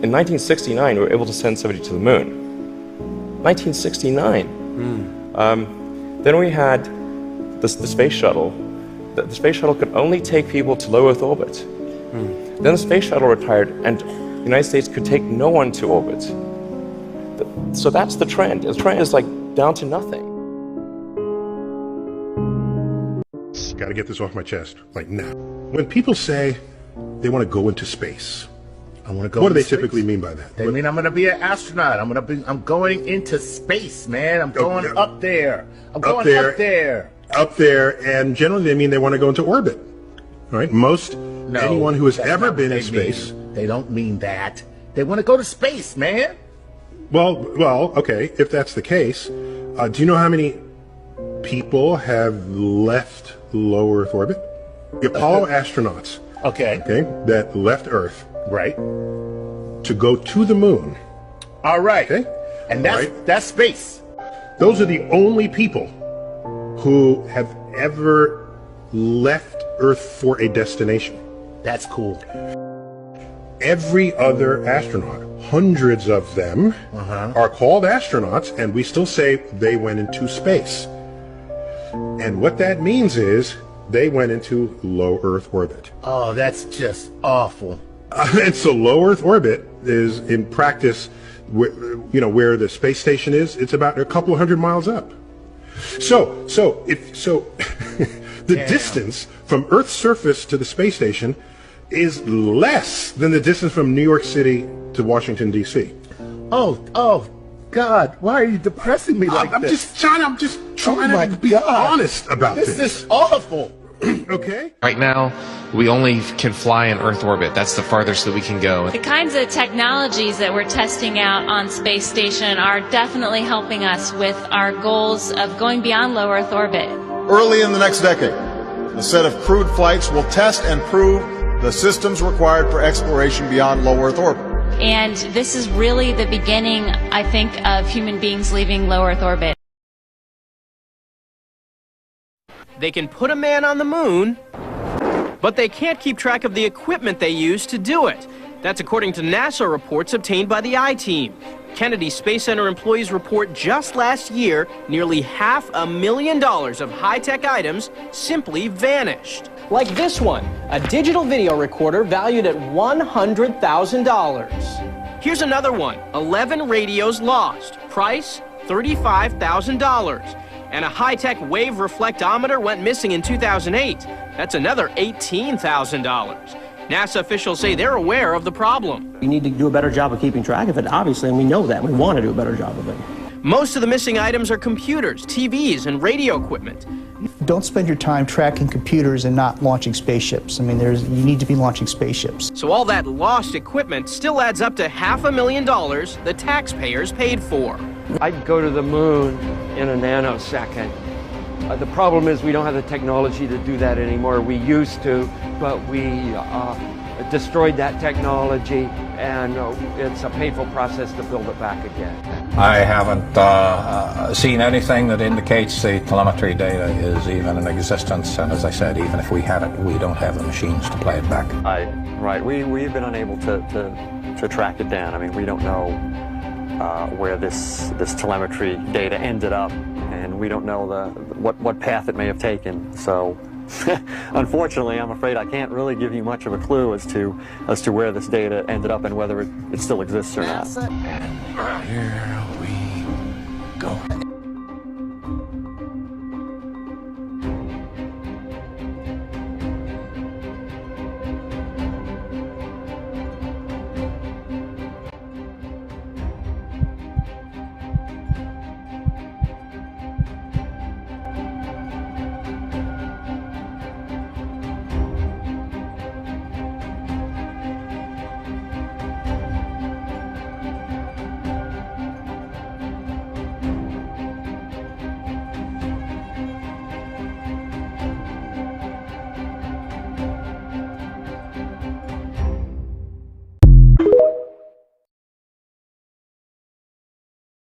In 1969, we were able to send somebody to the moon. 1969. Then we had the space shuttle. The space shuttle could only take people to low Earth orbit. Then the space shuttle retired, and the United States could take no one to orbit. So that's the trend. The trend is like down to nothing. Got to get this off my chest, like now. When people say they want to go into space, what do they typically mean by that? They mean I'm going to be an astronaut. I'm going into space, man. I'm going up there. I'm going up there. Up there, and generally they mean they want to go into orbit. All right? Anyone who has ever been in space. They don't mean that. They want to go to space, man. Well, okay, if that's the case, do you know how many people have left low Earth orbit? The Apollo astronauts. Okay, that left Earth. Right. To go to the moon. All right. Okay. And that's space. Those are the only people who have ever left Earth for a destination. That's cool. Every other astronaut, hundreds of them, are called astronauts, and we still say they went into space. And what that means is they went into low Earth orbit. Oh, that's just awful. And so low Earth orbit is, in practice, where the space station is. It's about a couple of hundred miles up. So the distance from Earth's surface to the space station is less than the distance from New York City to Washington, D.C. Oh, God, why are you depressing me like this? I'm just trying to be honest about this. This is awful. Okay? Right now, we only can fly in Earth orbit. That's the farthest that we can go. The kinds of technologies that we're testing out on space station are definitely helping us with our goals of going beyond low Earth orbit. Early in the next decade, a set of crewed flights will test and prove the systems required for exploration beyond low Earth orbit. And this is really the beginning, I think, of human beings leaving low Earth orbit. They can put a man on the moon, but they can't keep track of the equipment they use to do it. That's according to NASA reports obtained by the I-Team. Kennedy Space Center employees report just last year, nearly $500,000 of high-tech items simply vanished. Like this one, a digital video recorder valued at $100,000. Here's another one, 11 radios lost, price $35,000. And a high-tech wave reflectometer went missing in 2008. That's another $18,000. NASA officials say they're aware of the problem. We need to do a better job of keeping track of it, obviously, and we know that. We want to do a better job of it. Most of the missing items are computers, TVs, and radio equipment. Don't spend your time tracking computers and not launching spaceships. I mean, you need to be launching spaceships. So all that lost equipment still adds up to $500,000 the taxpayers paid for. I'd go to the moon in a nanosecond. The problem is we don't have the technology to do that anymore. We used to, but we destroyed that technology, and it's a painful process to build it back again. I haven't seen anything that indicates the telemetry data is even in existence, and as I said, even if we had it, we don't have the machines to play it back. Right, we've been unable to track it down. I mean, we don't know where this telemetry data ended up, and we don't know what path it may have taken. So unfortunately, I'm afraid I can't really give you much of a clue as to where this data ended up and whether it still exists or not. And here we go.